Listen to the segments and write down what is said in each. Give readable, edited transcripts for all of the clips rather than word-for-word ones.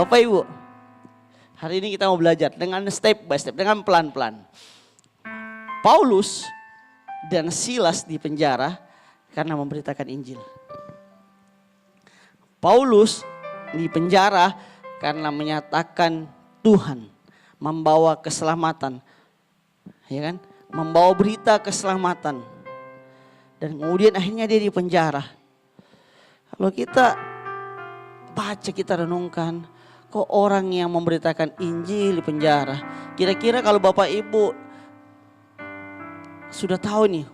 Bapak Ibu, hari ini kita mau belajar dengan step by step, dengan pelan-pelan. Paulus dan Silas di penjara karena memberitakan Injil. Paulus di penjara karena menyatakan Tuhan, membawa keselamatan, ya kan? Membawa berita keselamatan. Dan kemudian akhirnya dia di penjara. Kalau kita baca, kita renungkan, kok orang yang memberitakan Injil di penjara. Kira-kira kalau Bapak Ibu sudah tahu nih,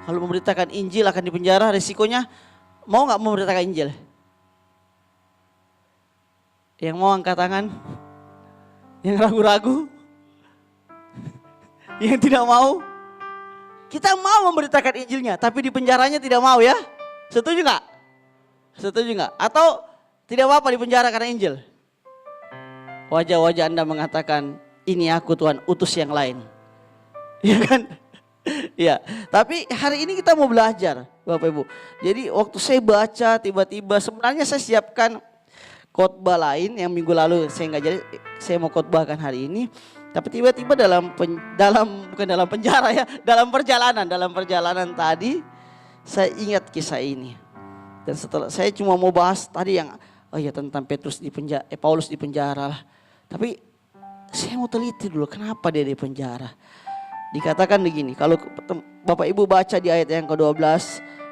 kalau memberitakan Injil akan di penjara, resikonya mau gak memberitakan Injil? Yang mau angkat tangan? Yang ragu-ragu? Yang tidak mau? Kita mau memberitakan Injilnya, tapi di penjaranya tidak mau ya? Setuju gak? Setuju gak? Atau tidak apa-apa di penjara karena Injil? Wajah-wajah Anda mengatakan, ini aku Tuhan, utus yang lain. Iya kan? Ya, tapi hari ini kita mau belajar Bapak Ibu. Jadi waktu saya baca tiba-tiba sebenarnya saya siapkan khotbah lain yang minggu lalu saya nggak jadi, saya mau khotbahkan hari ini. Tapi tiba-tiba bukan dalam penjara ya, dalam perjalanan tadi saya ingat kisah ini. Dan setelah saya cuma mau bahas tadi yang tentang Paulus di penjara lah. Tapi saya mau teliti dulu kenapa dia di penjara. Dikatakan begini, kalau Bapak Ibu baca di ayat yang ke-12,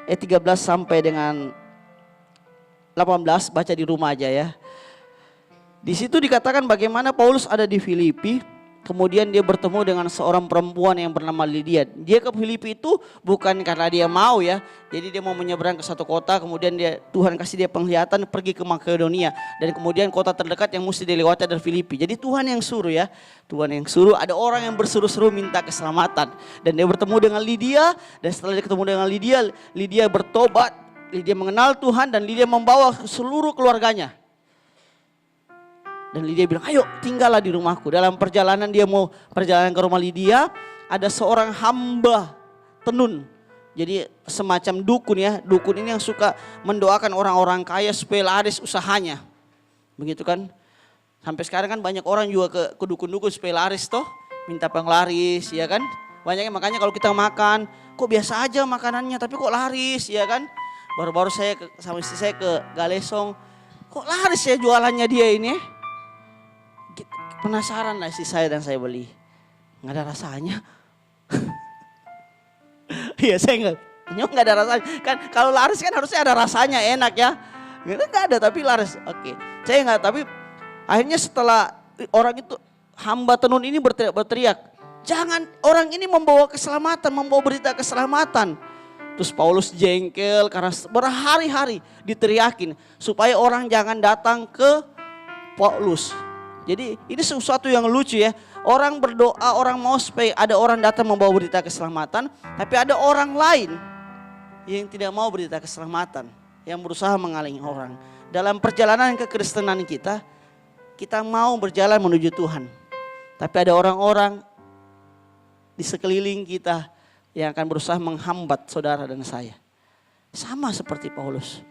13 sampai dengan 18, baca di rumah aja ya. Di situ dikatakan bagaimana Paulus ada di Filipi, kemudian dia bertemu dengan seorang perempuan yang bernama Lydia. Dia ke Filipi itu bukan karena dia mau ya. Jadi dia mau menyeberang ke satu kota, kemudian Tuhan kasih dia penglihatan pergi ke Makedonia. Dan kemudian kota terdekat yang mesti dilewati adalah Filipi. Jadi Tuhan yang suruh ya. Tuhan yang suruh, ada orang yang berseru-seru minta keselamatan. Dan dia bertemu dengan Lydia, dan setelah dia ketemu dengan Lydia, Lydia bertobat. Lydia mengenal Tuhan dan Lydia membawa seluruh keluarganya. Dan Lydia bilang, ayo tinggallah di rumahku. Dalam perjalanan dia mau perjalanan ke rumah Lydia, ada seorang hamba tenun. Jadi semacam dukun ya. Dukun ini yang suka mendoakan orang-orang kaya supaya laris usahanya. Begitu kan. Sampai sekarang kan banyak orang juga ke dukun-dukun supaya laris toh. Minta penglaris ya kan. Banyaknya makanya kalau kita makan, kok biasa aja makanannya tapi kok laris ya kan. Baru-baru saya sama istri saya ke Galesong, kok laris ya jualannya dia ini. Penasaran lah istri saya dan saya beli. Nggak ada rasanya. Iya saya nggak ada rasanya. Kan kalau laris kan harusnya ada rasanya, enak ya. Nggak ada tapi laris. Oke. Saya nggak, tapi akhirnya setelah orang itu, hamba tenun ini berteriak, jangan, orang ini membawa keselamatan, membawa berita keselamatan. Terus Paulus jengkel karena berhari-hari diteriakin supaya orang jangan datang ke Paulus. Jadi ini sesuatu yang lucu ya. Orang berdoa, orang mau supaya ada orang datang membawa berita keselamatan. Tapi ada orang lain yang tidak mau berita keselamatan. Yang berusaha menghalangi orang. Dalam perjalanan kekristenan kita, kita mau berjalan menuju Tuhan. Tapi ada orang-orang di sekeliling kita yang akan berusaha menghambat saudara dan saya. Sama seperti Paulus.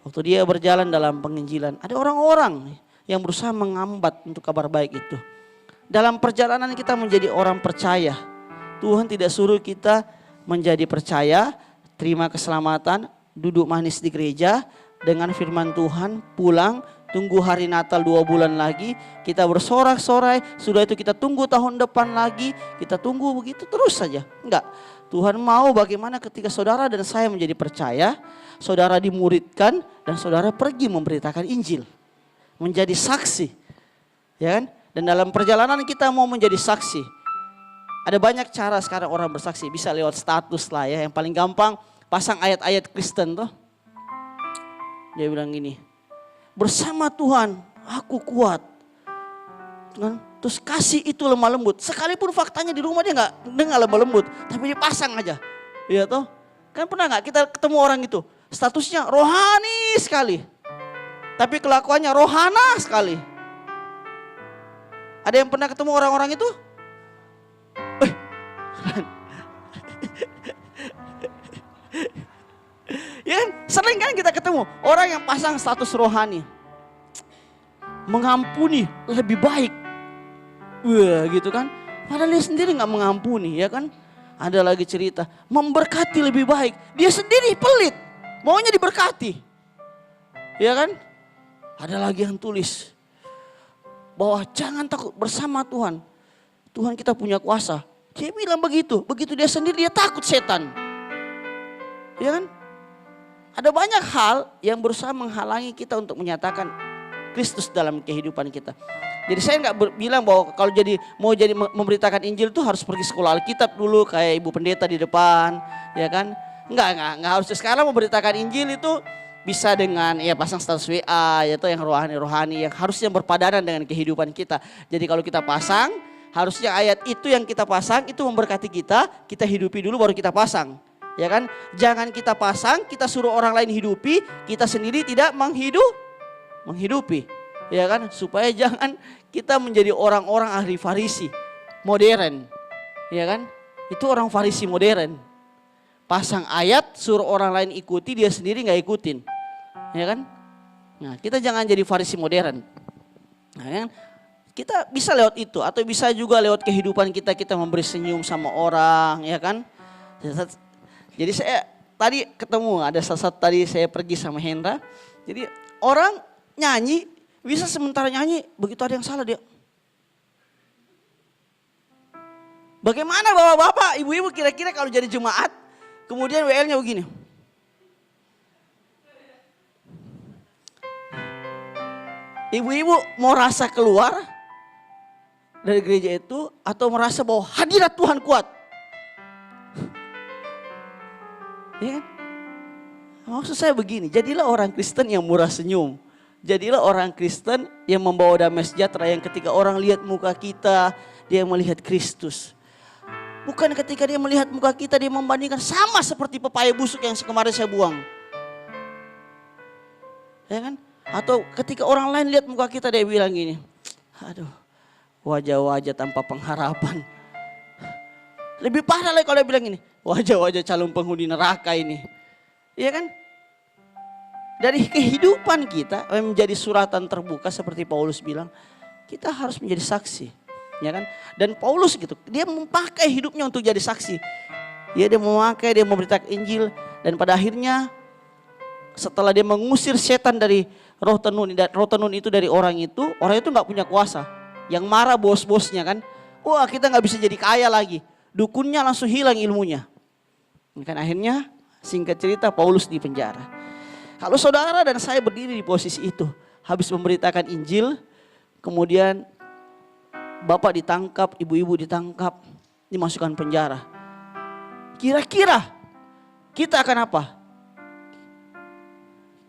Waktu dia berjalan dalam penginjilan, ada orang-orang yang berusaha menghambat untuk kabar baik itu. Dalam perjalanan kita menjadi orang percaya, Tuhan tidak suruh kita menjadi percaya, terima keselamatan, duduk manis di gereja dengan firman Tuhan, pulang, tunggu hari Natal 2 bulan lagi, kita bersorak-sorai, sudah itu kita tunggu tahun depan lagi, kita tunggu begitu terus saja. Enggak, Tuhan mau bagaimana ketika saudara dan saya menjadi percaya, saudara dimuridkan dan saudara pergi memberitakan Injil. Menjadi saksi, ya kan? Dan dalam perjalanan kita mau menjadi saksi. Ada banyak cara sekarang orang bersaksi, bisa lewat status lah ya. Yang paling gampang pasang ayat-ayat Kristen tuh. Dia bilang gini, bersama Tuhan aku kuat. Kan? Terus kasih itu lemah lembut. Sekalipun faktanya di rumah dia nggak lemah lembut, tapi dipasang aja. Iya toh? Kan pernah nggak kita ketemu orang itu, statusnya rohani sekali. Tapi kelakuannya rohana sekali. Ada yang pernah ketemu orang-orang itu? Ya kan? Sering kan kita ketemu orang yang pasang status rohani. mengampuni lebih baik. Wah gitu kan. Padahal dia sendiri gak mengampuni ya kan. Ada lagi cerita, memberkati lebih baik. Dia sendiri pelit, maunya diberkati. Ya kan. Ada lagi yang tulis bahwa jangan takut bersama Tuhan. Tuhan kita punya kuasa. Dia bilang begitu. Begitu dia sendiri dia takut setan. Ya kan. Ada banyak hal yang berusaha menghalangi kita untuk menyatakan Kristus dalam kehidupan kita. Jadi saya nggak bilang bahwa kalau mau jadi memberitakan Injil itu harus pergi sekolah Alkitab dulu kayak ibu pendeta di depan, ya kan? Nggak harus. Sekarang memberitakan Injil itu bisa dengan ya pasang status WA, yaitu yang rohani-rohani yang harusnya berpadanan dengan kehidupan kita. Jadi kalau kita pasang, harusnya ayat itu yang kita pasang itu memberkati kita hidupi dulu baru kita pasang. Ya kan? Jangan kita pasang, kita suruh orang lain hidupi, kita sendiri tidak menghidupi. Ya kan, supaya jangan kita menjadi orang-orang ahli Farisi modern. Ya kan, itu orang Farisi modern. Pasang ayat, suruh orang lain ikuti, dia sendiri gak ikutin. Ya kan, nah kita jangan jadi Farisi modern. Nah, kan? Kita bisa lewat itu, atau bisa juga lewat kehidupan kita memberi senyum sama orang, ya kan. Jadi saya tadi ketemu, ada saat tadi saya pergi sama Hendra. Jadi orang nyanyi, bisa sementara nyanyi, begitu ada yang salah dia. Bagaimana bapak-bapak, ibu-ibu kira-kira kalau jadi jemaat, kemudian WL-nya begini. Ibu-ibu mau rasa keluar dari gereja itu atau merasa bahwa hadirat Tuhan kuat? Ya kan? Maksud saya begini, jadilah orang Kristen yang murah senyum. Jadilah orang Kristen yang membawa damai sejahtera yang ketika orang lihat muka kita, dia melihat Kristus. Bukan ketika dia melihat muka kita, dia membandingkan sama seperti pepaya busuk yang kemarin saya buang. Ya kan? Atau ketika orang lain lihat muka kita, dia bilang gini, aduh wajah-wajah tanpa pengharapan. Lebih parah lagi kalau dia bilang gini, wajah-wajah calon penghuni neraka ini. Iya kan? Dari kehidupan kita menjadi suratan terbuka seperti Paulus bilang, kita harus menjadi saksi, ya kan? Dan Paulus gitu, dia memakai hidupnya untuk jadi saksi. Dia memakai, dia memberitakan Injil dan pada akhirnya setelah dia mengusir setan dari roh tenun itu dari orang itu nggak punya kuasa. Yang marah bos-bosnya kan, wah kita nggak bisa jadi kaya lagi. Dukunnya langsung hilang ilmunya. Kan akhirnya singkat cerita Paulus di penjara. Kalau saudara dan saya berdiri di posisi itu, habis memberitakan Injil, kemudian bapak ditangkap, ibu-ibu ditangkap, dimasukkan penjara. Kira-kira kita akan apa?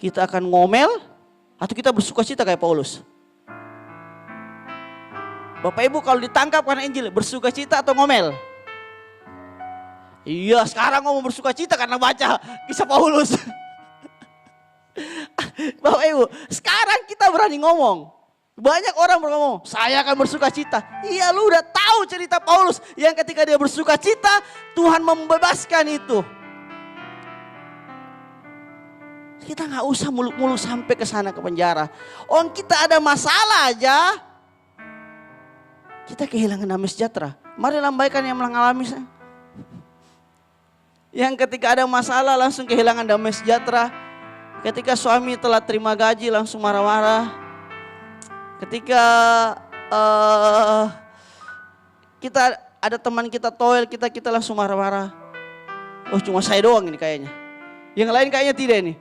Kita akan ngomel atau kita bersuka cita kayak Paulus? Bapak ibu kalau ditangkap karena Injil, bersuka cita atau ngomel? Iya, sekarang ngomong bersuka cita karena baca kisah Paulus. Bapak ibu, sekarang kita berani ngomong. Banyak orang berngomong, saya akan bersuka cita. Iya, lu udah tahu cerita Paulus yang ketika dia bersuka cita, Tuhan membebaskan itu. Kita nggak usah muluk-muluk sampai ke sana ke penjara. Orang kita ada masalah aja, kita kehilangan damai sejahtera. Mari lambaikan yang mengalami. Yang ketika ada masalah langsung kehilangan damai sejahtera. Ketika suami telah terima gaji langsung marah-marah. Ketika kita ada teman kita toel kita langsung marah-marah. Oh cuma saya doang ini kayaknya. Yang lain kayaknya tidak ini.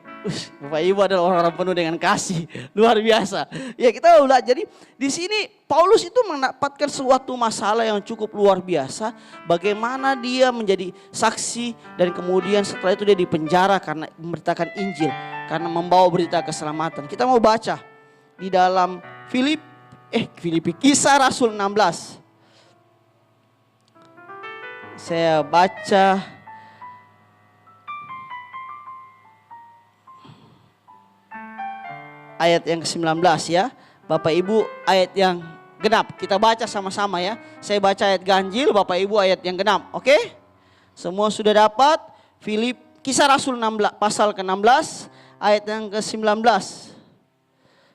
Bapak Ibu adalah orang-orang penuh dengan kasih, luar biasa. Ya kita ulah. Jadi di sini Paulus itu mendapatkan suatu masalah yang cukup luar biasa. Bagaimana dia menjadi saksi dan kemudian setelah itu dia dipenjara karena memberitakan Injil, karena membawa berita keselamatan. Kita mau baca di dalam Filipi Kisah Rasul 16. Saya baca ayat yang ke-19 ya. Bapak Ibu ayat yang genap. Kita baca sama-sama ya. Saya baca ayat ganjil, Bapak Ibu ayat yang genap. Oke? Semua sudah dapat? Kisah Rasul 16 pasal ke-16 ayat yang ke-19.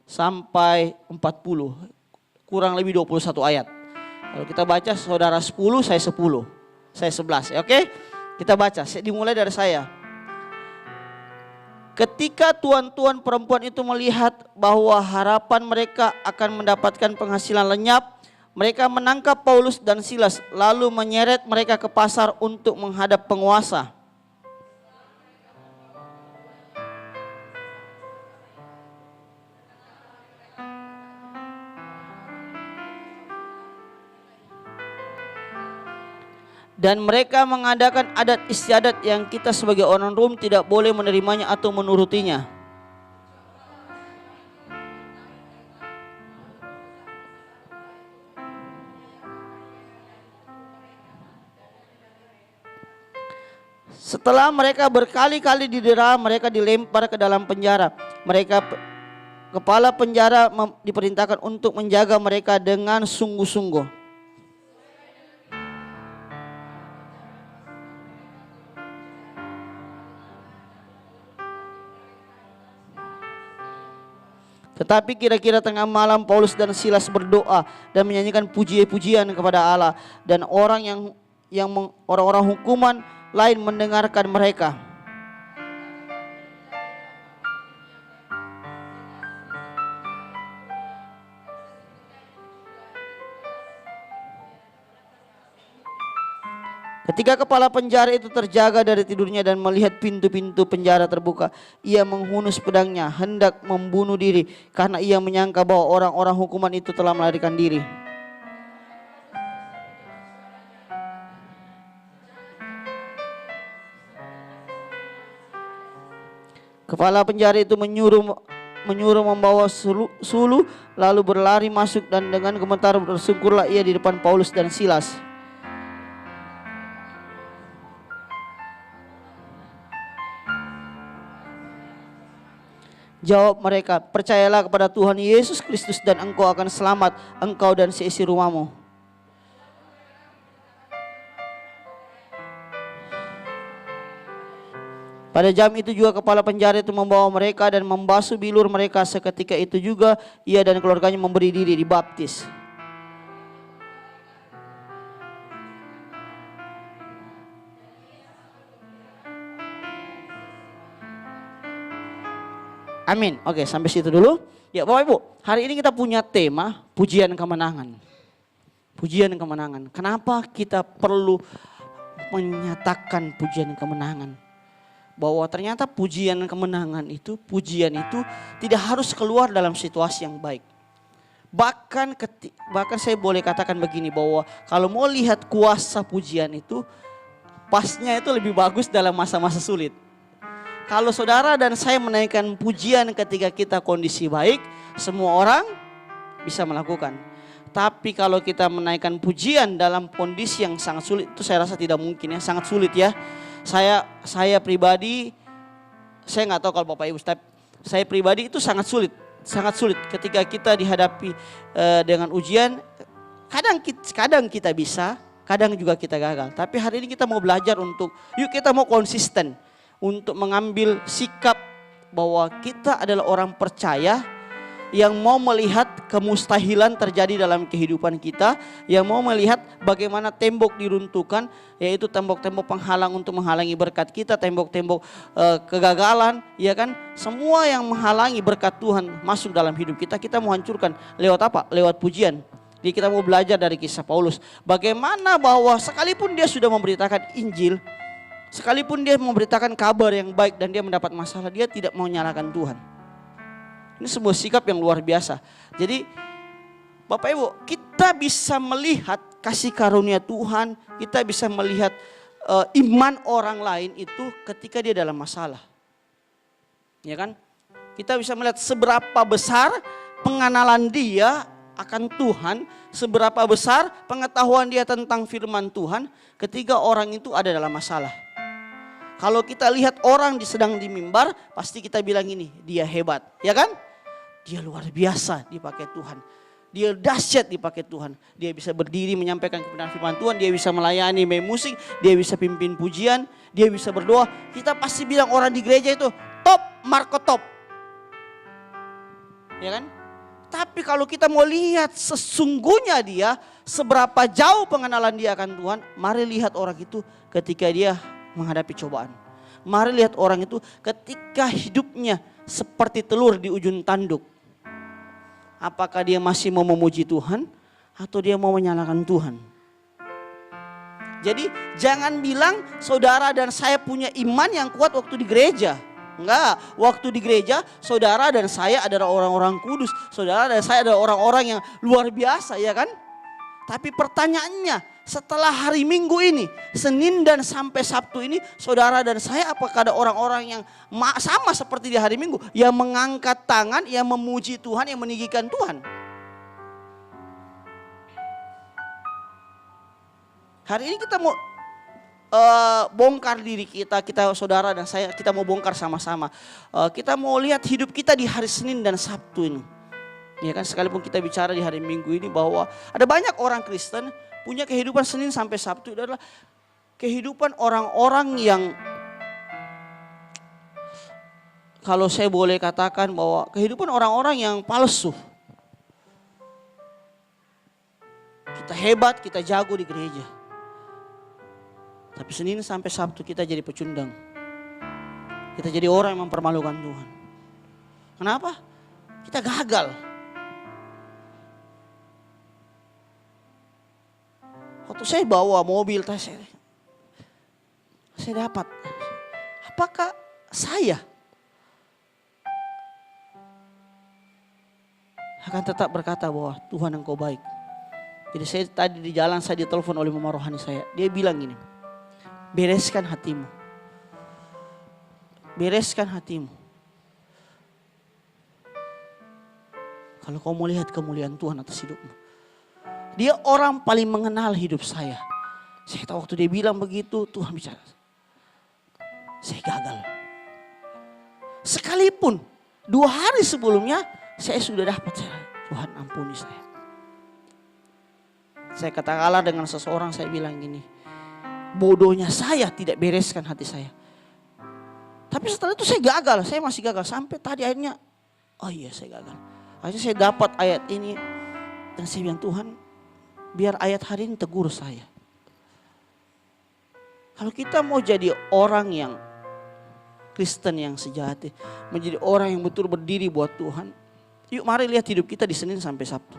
sampai 40. Kurang lebih 21 ayat. Kalau kita baca saudara 10, saya 10. Saya 11. Oke? Kita baca. Dimulai dari saya. Ketika tuan-tuan perempuan itu melihat bahwa harapan mereka akan mendapatkan penghasilan lenyap, mereka menangkap Paulus dan Silas lalu menyeret mereka ke pasar untuk menghadap penguasa. Dan mereka mengadakan adat istiadat yang kita sebagai orang Rom tidak boleh menerimanya atau menurutinya. Setelah mereka berkali-kali didera, mereka dilempar ke dalam penjara. Kepala penjara diperintahkan untuk menjaga mereka dengan sungguh-sungguh. Tetapi kira-kira tengah malam Paulus dan Silas berdoa dan menyanyikan puji-pujian kepada Allah, dan orang-orang hukuman lain mendengarkan mereka. Ketika kepala penjara itu terjaga dari tidurnya dan melihat pintu-pintu penjara terbuka, ia menghunus pedangnya hendak membunuh diri karena ia menyangka bahwa orang-orang hukuman itu telah melarikan diri. Kepala penjara itu menyuruh membawa suluh lalu berlari masuk, dan dengan gemetar bersungkurlah ia di depan Paulus dan Silas. Jawab mereka, percayalah kepada Tuhan Yesus Kristus dan engkau akan selamat, engkau dan seisi rumahmu. Pada jam itu juga kepala penjara itu membawa mereka dan membasuh bilur mereka. Seketika itu juga ia dan keluarganya memberi diri dibaptis. Amin. Oke, sampai situ dulu. Ya Bapak Ibu, hari ini kita punya tema pujian kemenangan. Pujian kemenangan. Kenapa kita perlu menyatakan pujian kemenangan? Bahwa ternyata pujian kemenangan itu, pujian itu tidak harus keluar dalam situasi yang baik. Bahkan saya boleh katakan begini, bahwa kalau mau lihat kuasa pujian itu, pasnya itu lebih bagus dalam masa-masa sulit. Kalau saudara dan saya menaikkan pujian ketika kita kondisi baik, semua orang bisa melakukan. Tapi kalau kita menaikkan pujian dalam kondisi yang sangat sulit, itu saya rasa tidak mungkin ya, sangat sulit ya. Saya pribadi, saya nggak tahu kalau Bapak Ibu, saya pribadi itu sangat sulit ketika kita dihadapi dengan ujian. Kadang kita bisa, kadang juga kita gagal. Tapi hari ini kita mau belajar yuk kita mau konsisten untuk mengambil sikap bahwa kita adalah orang percaya yang mau melihat kemustahilan terjadi dalam kehidupan kita, yang mau melihat bagaimana tembok diruntuhkan, yaitu tembok-tembok penghalang untuk menghalangi berkat kita, tembok-tembok kegagalan, ya kan? Semua yang menghalangi berkat Tuhan masuk dalam hidup kita, kita mau hancurkan lewat apa? Lewat pujian. Jadi kita mau belajar dari kisah Paulus, bagaimana bahwa sekalipun dia sudah memberitakan Injil, sekalipun dia memberitakan kabar yang baik dan dia mendapat masalah, dia tidak mau nyalakan Tuhan. Ini sebuah sikap yang luar biasa. Jadi Bapak Ibu, kita bisa melihat kasih karunia Tuhan, kita bisa melihat iman orang lain itu ketika dia dalam masalah. Ya kan? Kita bisa melihat seberapa besar pengenalan dia akan Tuhan, seberapa besar pengetahuan dia tentang firman Tuhan ketika orang itu ada dalam masalah. Kalau kita lihat orang sedang di mimbar, pasti kita bilang ini, dia hebat, ya kan? Dia luar biasa dipakai Tuhan. Dia dahsyat dipakai Tuhan. Dia bisa berdiri menyampaikan kebenaran firman Tuhan, dia bisa melayani, main musik, dia bisa pimpin pujian, dia bisa berdoa. Kita pasti bilang orang di gereja itu top, Marco top. Ya kan? Tapi kalau kita mau lihat sesungguhnya dia, seberapa jauh pengenalan dia akan Tuhan, mari lihat orang itu ketika dia menghadapi cobaan. Mari lihat orang itu ketika hidupnya seperti telur di ujung tanduk. Apakah dia masih mau memuji Tuhan atau dia mau menyalahkan Tuhan? Jadi jangan bilang saudara dan saya punya iman yang kuat waktu di gereja. Enggak, waktu di gereja saudara dan saya adalah orang-orang kudus. Saudara dan saya adalah orang-orang yang luar biasa, ya kan? Tapi pertanyaannya, setelah hari Minggu ini, Senin dan sampai Sabtu ini, saudara dan saya apakah ada orang-orang yang sama seperti di hari Minggu, yang mengangkat tangan, yang memuji Tuhan, yang meninggikan Tuhan? Hari ini kita mau bongkar diri kita saudara dan saya, kita mau bongkar sama-sama. Kita mau lihat hidup kita di hari Senin dan Sabtu ini. Ya kan, sekalipun kita bicara di hari Minggu ini bahwa ada banyak orang Kristen punya kehidupan Senin sampai Sabtu, itu adalah kehidupan orang-orang yang, kalau saya boleh katakan bahwa kehidupan orang-orang yang palsu. Kita hebat, kita jago di gereja. Tapi Senin sampai Sabtu kita jadi pecundang. Kita jadi orang yang mempermalukan Tuhan. Kenapa? Kita gagal. Waktu saya bawa mobil, saya dapat. Apakah saya akan tetap berkata bahwa Tuhan Engkau baik? Jadi saya tadi di jalan, saya ditelepon oleh mama rohani saya. Dia bilang gini, bereskan hatimu. Bereskan hatimu. Kalau kau mau lihat kemuliaan Tuhan atas hidupmu. Dia orang paling mengenal hidup saya. Saya tahu waktu dia bilang begitu, Tuhan bicara. Saya gagal. Sekalipun 2 hari sebelumnya saya sudah dapat, Tuhan ampuni saya. Saya katakanlah dengan seseorang, saya bilang gini, bodohnya saya tidak bereskan hati saya. Tapi setelah itu saya gagal, saya masih gagal. Sampai tadi akhirnya, oh iya saya gagal. Akhirnya saya dapat ayat ini. Dan saya bilang, Tuhan biar ayat hari ini tegur saya. Kalau kita mau jadi orang yang Kristen yang sejati, menjadi orang yang betul berdiri buat Tuhan, yuk mari lihat hidup kita di Senin sampai Sabtu.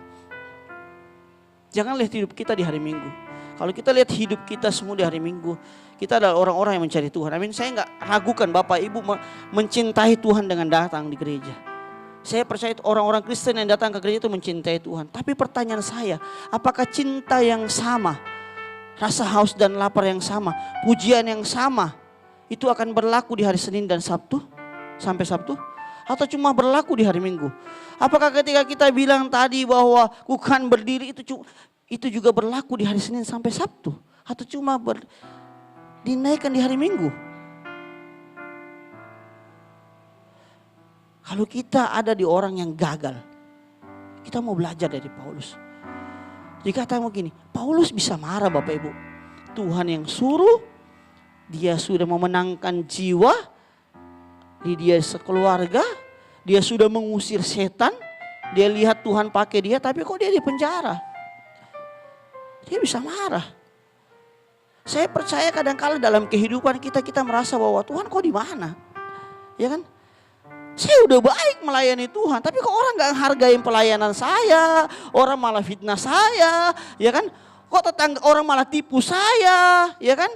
Jangan lihat hidup kita di hari Minggu. Kalau kita lihat hidup kita semua di hari Minggu, kita adalah orang-orang yang mencari Tuhan. Amin. Saya enggak ragukan Bapak Ibu mencintai Tuhan dengan datang di gereja. Saya percaya orang-orang Kristen yang datang ke gereja itu mencintai Tuhan. Tapi pertanyaan saya, apakah cinta yang sama, rasa haus dan lapar yang sama, pujian yang sama, itu akan berlaku di hari Senin dan Sabtu sampai Sabtu? Atau cuma berlaku di hari Minggu? Apakah ketika kita bilang tadi bahwa bukan berdiri itu juga berlaku di hari Senin sampai Sabtu? Atau cuma dinaikkan di hari Minggu? Kalau kita ada di orang yang gagal, kita mau belajar dari Paulus. Jika kita mau gini, Paulus bisa marah Bapak Ibu. Tuhan yang suruh, dia sudah memenangkan jiwa, dia sekeluarga, dia sudah mengusir setan, dia lihat Tuhan pakai dia, tapi kok dia di penjara? Dia bisa marah. Saya percaya kadang-kala dalam kehidupan kita merasa bahwa Tuhan kok di mana? Ya kan? Saya udah baik melayani Tuhan, tapi kok orang gak hargain pelayanan saya, orang malah fitnah saya, ya kan? Kok tetangga orang malah tipu saya, ya kan?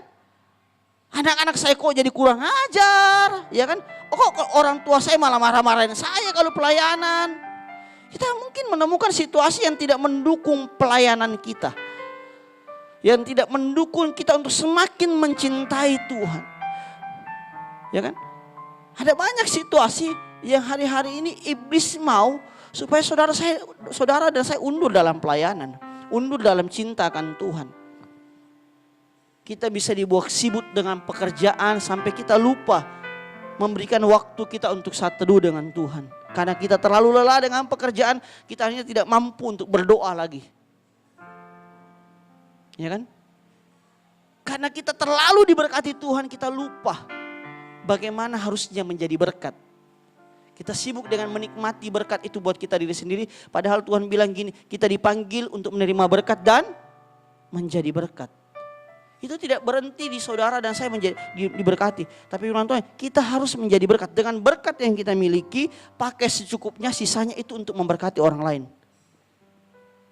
Anak-anak saya kok jadi kurang ajar, ya kan? Kok orang tua saya malah marah-marahin saya kalau pelayanan. Kita mungkin menemukan situasi yang tidak mendukung pelayanan kita. Yang tidak mendukung kita untuk semakin mencintai Tuhan. Ya kan? Ada banyak situasi yang hari-hari ini iblis mau supaya saudara dan saya undur dalam pelayanan, undur dalam cinta akan Tuhan. Kita bisa dibuat sibuk dengan pekerjaan sampai kita lupa memberikan waktu kita untuk saat teduh dengan Tuhan. Karena kita terlalu lelah dengan pekerjaan, kita akhirnya tidak mampu untuk berdoa lagi. Ya kan? Karena kita terlalu diberkati Tuhan, kita lupa bagaimana harusnya menjadi berkat. Kita sibuk dengan menikmati berkat itu buat kita diri sendiri. Padahal Tuhan bilang gini, kita dipanggil untuk menerima berkat dan menjadi berkat. Itu tidak berhenti di saudara dan saya menjadi diberkati. Tapi firman Tuhan, kita harus menjadi berkat. Dengan berkat yang kita miliki, pakai secukupnya, sisanya itu untuk memberkati orang lain.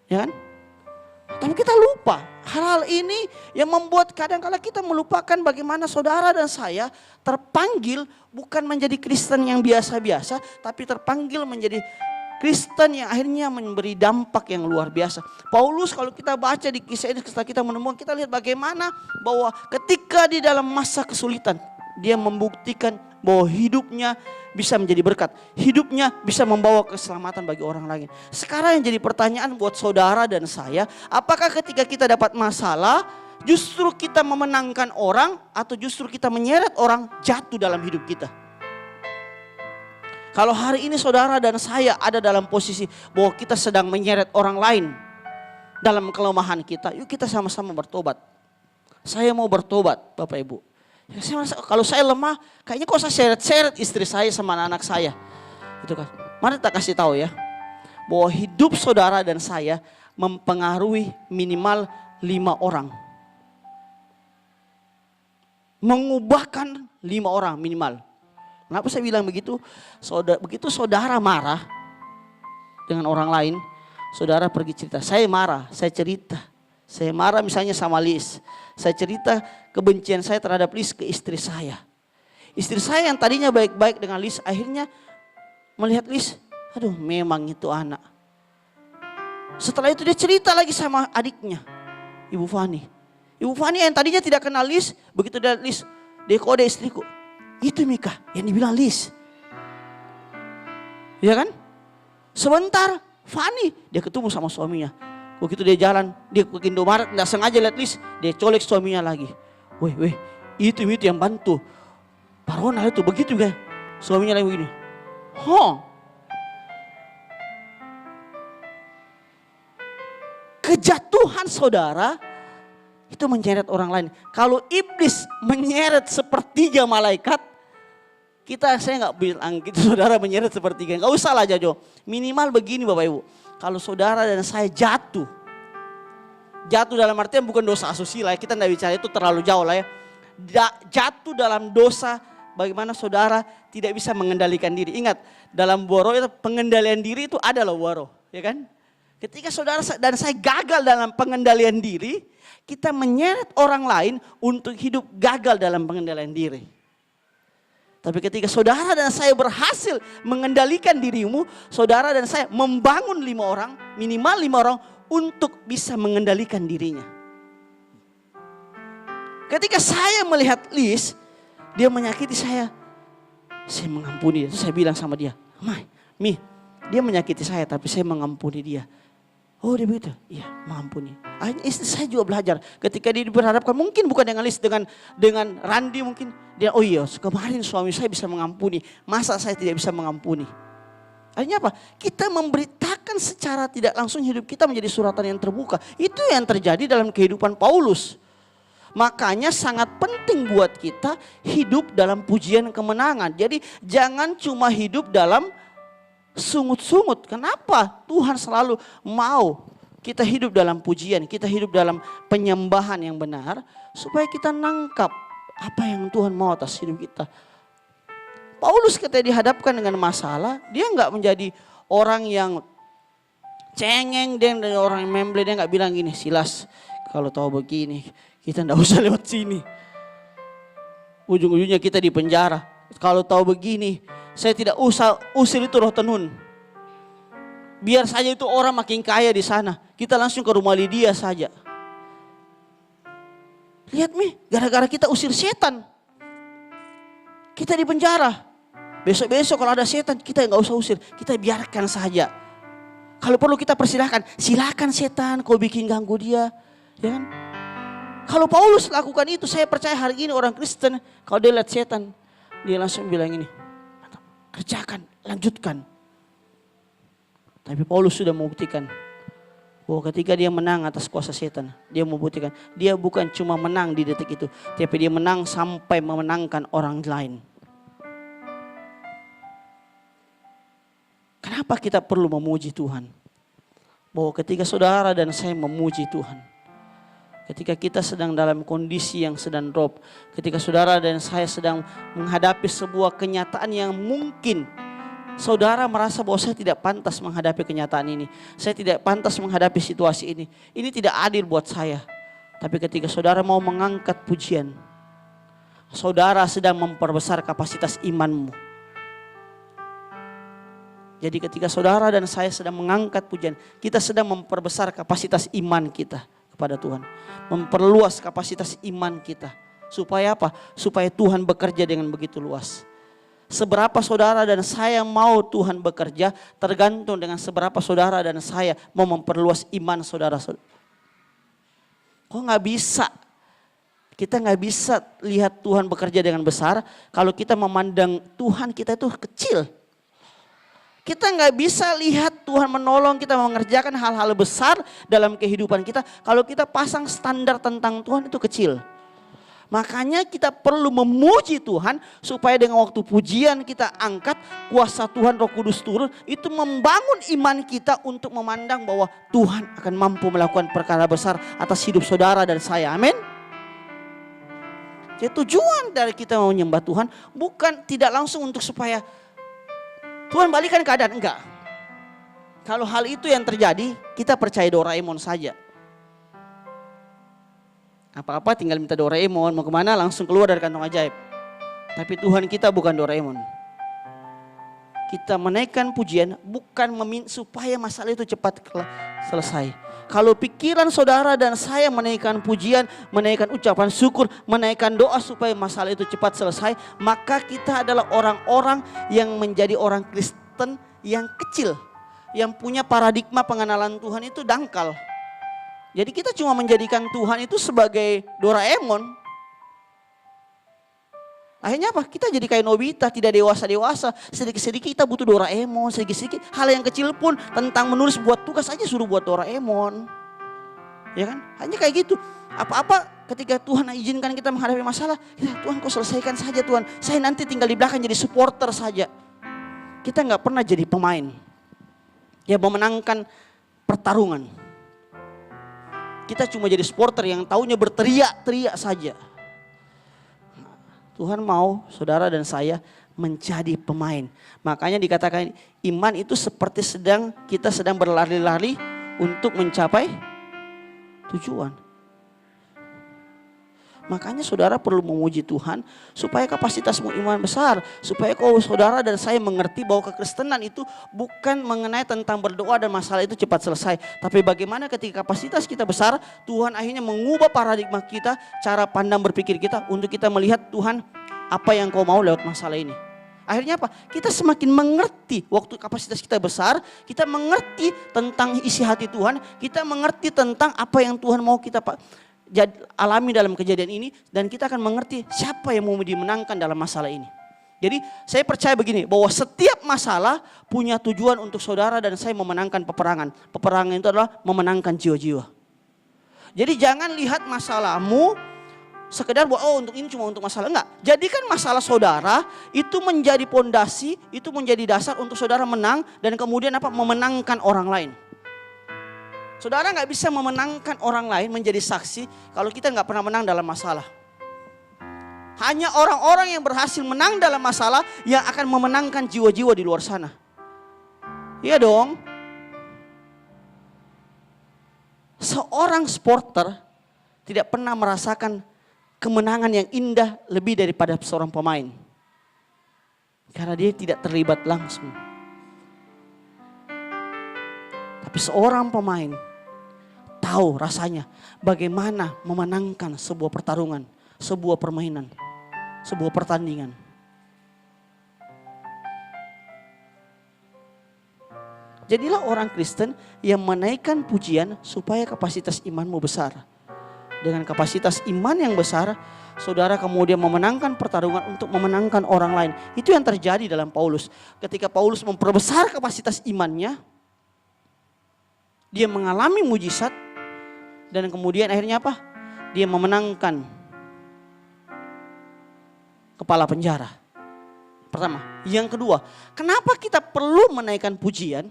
Ya kan? Tapi kita lupa. Hal-hal ini yang membuat kadang-kala kita melupakan bagaimana saudara dan saya terpanggil bukan menjadi Kristen yang biasa-biasa, tapi terpanggil menjadi Kristen yang akhirnya memberi dampak yang luar biasa. Paulus kalau kita baca di kisah ini, setelah kita menemukan, kita lihat bagaimana bahwa ketika di dalam masa kesulitan, dia membuktikan bahwa hidupnya bisa menjadi berkat. Hidupnya bisa membawa keselamatan bagi orang lain. Sekarang yang jadi pertanyaan buat saudara dan saya, apakah ketika kita dapat masalah, justru kita memenangkan orang atau justru kita menyeret orang jatuh dalam hidup kita? Kalau hari ini saudara dan saya ada dalam posisi bahwa kita sedang menyeret orang lain dalam kelemahan kita, yuk kita sama-sama bertobat. Saya mau bertobat, Bapak Ibu. Ya, saya merasa, kalau saya lemah, kayaknya kok saya seret-seret istri saya sama anak-anak saya. Itu kan. Mari kita kasih tahu ya, bahwa hidup saudara dan saya mempengaruhi minimal 5 orang. Mengubahkan 5 orang minimal. Kenapa saya bilang begitu? Begitu saudara marah dengan orang lain, saudara pergi cerita, saya marah, saya cerita. Saya marah misalnya sama Lis, saya cerita kebencian saya terhadap Lis ke istri saya. Istri saya yang tadinya baik-baik dengan Lis, akhirnya melihat Lis, aduh memang itu anak. Setelah itu dia cerita lagi sama adiknya, Ibu Fani. Ibu Fani yang tadinya tidak kenal Lis, begitu dia lihat Lis, dia kode istriku. Itu Mika yang dibilang Lis. Ya kan? Sebentar Fani dia ketemu sama suaminya. Begitu dia jalan, dia ke Indomaret, tidak sengaja lihat Lis, dia colek suaminya lagi. Weh, itu yang bantu. Pak Ronald itu begitu kan? Suaminya lagi begini. Kejatuhan saudara itu menyeret orang lain. Kalau iblis menyeret sepertiga malaikat, saya nggak bilang gitu saudara menyeret sepertiga. Nggak usah lah Jajo. Minimal begini Bapak Ibu. Kalau saudara dan saya jatuh dalam artian bukan dosa asusila. Kita nggak bicara itu terlalu jauh lah ya. Jatuh dalam dosa, bagaimana saudara tidak bisa mengendalikan diri. Ingat dalam waro itu pengendalian diri itu ada loh waro, ya kan? Ketika saudara dan saya gagal dalam pengendalian diri, kita menyeret orang lain untuk hidup gagal dalam pengendalian diri. Tapi ketika saudara dan saya berhasil mengendalikan dirimu, saudara dan saya membangun 5 orang, minimal 5 orang untuk bisa mengendalikan dirinya. Ketika saya melihat Lis, dia menyakiti saya mengampuni dia. Terus saya bilang sama dia, Mi, dia menyakiti saya tapi saya mengampuni dia. Oh dia begitu? Iya mengampuni. Akhirnya istri saya juga belajar. Ketika dia berhadapkan mungkin bukan dengan Lis, dengan Randi mungkin. Dia oh iya kemarin suami saya bisa mengampuni. Masa saya tidak bisa mengampuni? Akhirnya apa? Kita memberitakan secara tidak langsung hidup kita menjadi suratan yang terbuka. Itu yang terjadi dalam kehidupan Paulus. Makanya sangat penting buat kita hidup dalam pujian kemenangan. Jadi jangan cuma hidup dalam sungut-sungut. Kenapa? Tuhan selalu mau kita hidup dalam pujian, kita hidup dalam penyembahan yang benar supaya kita nangkap apa yang Tuhan mau atas hidup kita. Paulus ketika dihadapkan dengan masalah, dia nggak menjadi orang yang cengeng, dia orang yang memble, dia nggak bilang gini, Silas kalau tahu begini kita nggak usah lewat sini. Ujung-ujungnya kita di penjara. Kalau tahu begini, saya tidak usah usir itu roh tenun. Biar saja itu orang makin kaya di sana. Kita langsung ke rumah Lydia saja. Lihat Mi, gara-gara kita usir setan. Kita di penjara. Besok-besok kalau ada setan kita nggak usah usir. Kita biarkan saja. Kalau perlu kita persilahkan. Silakan setan kau bikin ganggu dia. Ya kan? Kalau Paulus lakukan itu, saya percaya hari ini orang Kristen. Kalau dia lihat setan, dia langsung bilang ini. Kerjakan, lanjutkan. Tapi Paulus sudah membuktikan bahwa ketika dia menang atas kuasa setan, dia membuktikan dia bukan cuma menang di detik itu, tapi dia menang sampai memenangkan orang lain. Kenapa kita perlu memuji Tuhan? Bahwa ketika saudara dan saya memuji Tuhan, ketika kita sedang dalam kondisi yang sedang drop, ketika saudara dan saya sedang menghadapi sebuah kenyataan yang mungkin saudara merasa bahwa saya tidak pantas menghadapi kenyataan ini, saya tidak pantas menghadapi situasi ini tidak adil buat saya. Tapi ketika saudara mau mengangkat pujian, saudara sedang memperbesar kapasitas imanmu. Jadi ketika saudara dan saya sedang mengangkat pujian, kita sedang memperbesar kapasitas iman kita kepada Tuhan. Memperluas kapasitas iman kita. Supaya apa? Supaya Tuhan bekerja dengan begitu luas. Seberapa saudara dan saya mau Tuhan bekerja tergantung dengan seberapa saudara dan saya mau memperluas iman saudara-saudara. Kok gak bisa? Kita gak bisa lihat Tuhan bekerja dengan besar kalau kita memandang Tuhan kita itu kecil. Kita nggak bisa lihat Tuhan menolong kita mengerjakan hal-hal besar dalam kehidupan kita kalau kita pasang standar tentang Tuhan itu kecil. Makanya kita perlu memuji Tuhan supaya dengan waktu pujian kita angkat, kuasa Tuhan Roh Kudus turun, itu membangun iman kita untuk memandang bahwa Tuhan akan mampu melakukan perkara besar atas hidup saudara dan saya. Amin. Jadi tujuan dari kita menyembah Tuhan bukan tidak langsung untuk supaya Tuhan balikan keadaan, enggak. Kalau hal itu yang terjadi, kita percaya Doraemon saja. Apa-apa tinggal minta Doraemon, mau kemana langsung keluar dari kantong ajaib. Tapi Tuhan kita bukan Doraemon. Kita menaikkan pujian bukan supaya masalah itu cepat selesai. Kalau pikiran saudara dan saya menaikkan pujian, menaikkan ucapan syukur, menaikkan doa supaya masalah itu cepat selesai, maka kita adalah orang-orang yang menjadi orang Kristen yang kecil, yang punya paradigma pengenalan Tuhan itu dangkal. Jadi kita cuma menjadikan Tuhan itu sebagai Doraemon. Akhirnya apa? Kita jadi kayak Nobita, tidak dewasa-dewasa. Sedikit-sedikit kita butuh Doraemon, sedikit-sedikit hal yang kecil pun tentang menulis buat tugas aja suruh buat Doraemon. Ya kan? Hanya kayak gitu. Apa-apa ketika Tuhan izinkan kita menghadapi masalah, Tuhan kau selesaikan saja Tuhan. Saya nanti tinggal di belakang jadi supporter saja. Kita nggak pernah jadi pemain. Ya memenangkan pertarungan. Kita cuma jadi supporter yang taunya berteriak-teriak saja. Tuhan mau saudara dan saya menjadi pemain. Makanya dikatakan iman itu seperti kita sedang berlari-lari untuk mencapai tujuan. Makanya saudara perlu memuji Tuhan supaya kapasitasmu iman besar. Supaya saudara dan saya mengerti bahwa kekristenan itu bukan mengenai tentang berdoa dan masalah itu cepat selesai. Tapi bagaimana ketika kapasitas kita besar, Tuhan akhirnya mengubah paradigma kita, cara pandang berpikir kita untuk kita melihat Tuhan apa yang kau mau lewat masalah ini. Akhirnya apa? Kita semakin mengerti waktu kapasitas kita besar, kita mengerti tentang isi hati Tuhan, kita mengerti tentang apa yang Tuhan mau kita alami dalam kejadian ini, dan kita akan mengerti siapa yang mau dimenangkan dalam masalah ini. Jadi saya percaya begini, bahwa setiap masalah punya tujuan untuk saudara dan saya memenangkan peperangan. Peperangan itu adalah memenangkan jiwa-jiwa. Jadi jangan lihat masalahmu sekedar bahwa untuk ini cuma untuk masalah, enggak. Jadikan masalah saudara itu menjadi pondasi, itu menjadi dasar untuk saudara menang dan kemudian memenangkan orang lain. Saudara nggak bisa memenangkan orang lain menjadi saksi kalau kita nggak pernah menang dalam masalah. Hanya orang-orang yang berhasil menang dalam masalah yang akan memenangkan jiwa-jiwa di luar sana. Iya dong. Seorang supporter tidak pernah merasakan kemenangan yang indah lebih daripada seorang pemain. Karena dia tidak terlibat langsung. Tapi seorang pemain tahu rasanya bagaimana memenangkan sebuah pertarungan, sebuah permainan, sebuah pertandingan. Jadilah orang Kristen yang menaikkan pujian supaya kapasitas imanmu besar. Dengan kapasitas iman yang besar, saudara kemudian memenangkan pertarungan untuk memenangkan orang lain. Itu yang terjadi dalam Paulus. Ketika Paulus memperbesar kapasitas imannya, dia mengalami mujizat dan kemudian akhirnya apa? Dia memenangkan kepala penjara. Pertama. Yang kedua, kenapa kita perlu menaikkan pujian?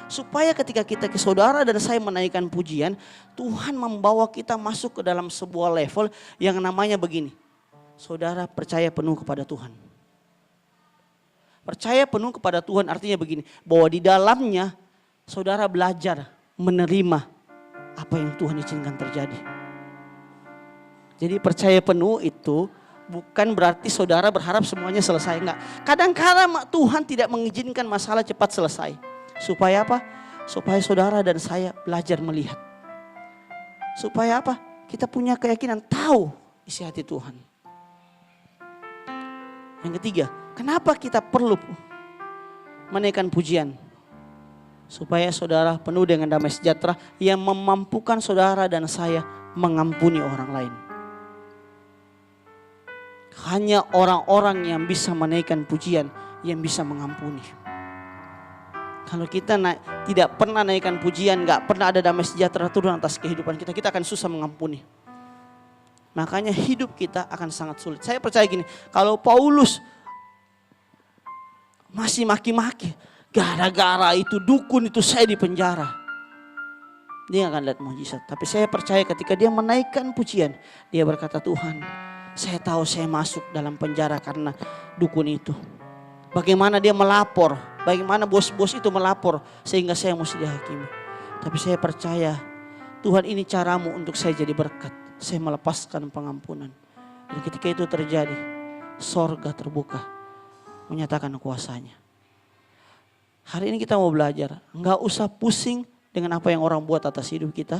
Supaya ketika kita ke saudara dan saya menaikkan pujian, Tuhan membawa kita masuk ke dalam sebuah level yang namanya begini. Saudara percaya penuh kepada Tuhan. Percaya penuh kepada Tuhan artinya begini, bahwa di dalamnya saudara belajar menerima apa yang Tuhan izinkan terjadi. Jadi percaya penuh itu bukan berarti saudara berharap semuanya selesai, enggak. Kadang-kadang Tuhan tidak mengizinkan masalah cepat selesai. Supaya apa? Supaya saudara dan saya belajar melihat. Supaya apa? Kita punya keyakinan, tahu isi hati Tuhan. Yang ketiga, kenapa kita perlu menaikkan pujian? Supaya saudara penuh dengan damai sejahtera yang memampukan saudara dan saya mengampuni orang lain. Hanya orang-orang yang bisa menaikkan pujian yang bisa mengampuni. Kalau kita tidak pernah naikkan pujian, gak pernah ada damai sejahtera turun atas kehidupan kita, kita akan susah mengampuni. Makanya hidup kita akan sangat sulit. Saya percaya gini, kalau Paulus masih maki-maki, gara-gara itu dukun itu saya di penjara, dia akan lihat mujizat. Tapi saya percaya ketika dia menaikkan pujian, dia berkata, Tuhan, saya tahu saya masuk dalam penjara karena dukun itu. Bagaimana dia melapor, bagaimana bos-bos itu melapor sehingga saya mesti dihakimi. Tapi saya percaya Tuhan ini caramu untuk saya jadi berkat. Saya melepaskan pengampunan. Dan ketika itu terjadi, sorga terbuka menyatakan kuasanya. Hari ini kita mau belajar, enggak usah pusing dengan apa yang orang buat atas hidup kita.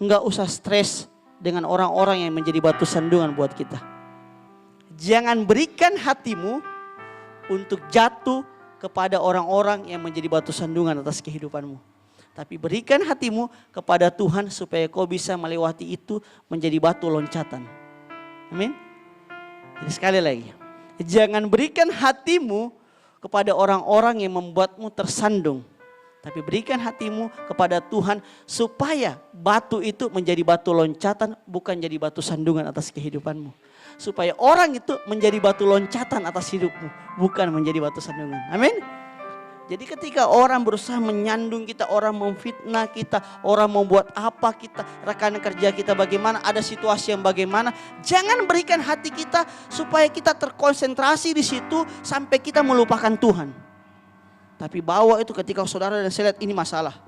Enggak usah stres dengan orang-orang yang menjadi batu sandungan buat kita. Jangan berikan hatimu untuk jatuh kepada orang-orang yang menjadi batu sandungan atas kehidupanmu. Tapi berikan hatimu kepada Tuhan supaya kau bisa melewati itu menjadi batu loncatan. Amin. Jadi sekali lagi, jangan berikan hatimu kepada orang-orang yang membuatmu tersandung. Tapi berikan hatimu kepada Tuhan supaya batu itu menjadi batu loncatan, bukan jadi batu sandungan atas kehidupanmu. Supaya orang itu menjadi batu loncatan atas hidupmu, bukan menjadi batu sandungan. Amin. Jadi ketika orang berusaha menyandung kita, orang memfitnah kita, orang membuat apa kita, rekan kerja kita bagaimana, ada situasi yang bagaimana, jangan berikan hati kita supaya kita terkonsentrasi di situ sampai kita melupakan Tuhan. Tapi bawa itu ketika saudara dan saya lihat ini masalah,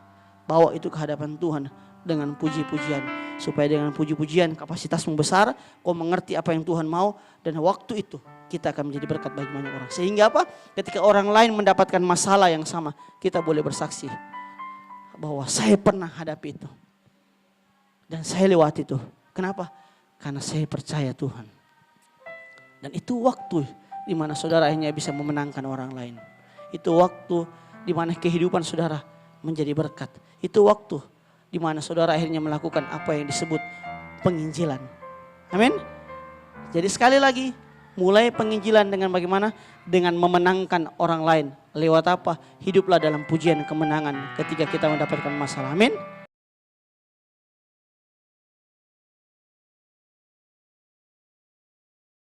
bawa itu ke hadapan Tuhan dengan puji-pujian. Supaya dengan puji-pujian kapasitasmu besar, kau mengerti apa yang Tuhan mau, dan waktu itu kita akan menjadi berkat bagi banyak orang. Sehingga apa? Ketika orang lain mendapatkan masalah yang sama, kita boleh bersaksi bahwa saya pernah hadapi itu. Dan saya lewati itu. Kenapa? Karena saya percaya Tuhan. Dan itu waktu di mana saudara akhirnya bisa memenangkan orang lain. Itu waktu di mana kehidupan saudara menjadi berkat. Itu waktu di mana saudara akhirnya melakukan apa yang disebut penginjilan. Amin. Jadi sekali lagi, mulai penginjilan dengan bagaimana? Dengan memenangkan orang lain. Lewat apa? Hiduplah dalam pujian kemenangan ketika kita mendapatkan masalah. Amin.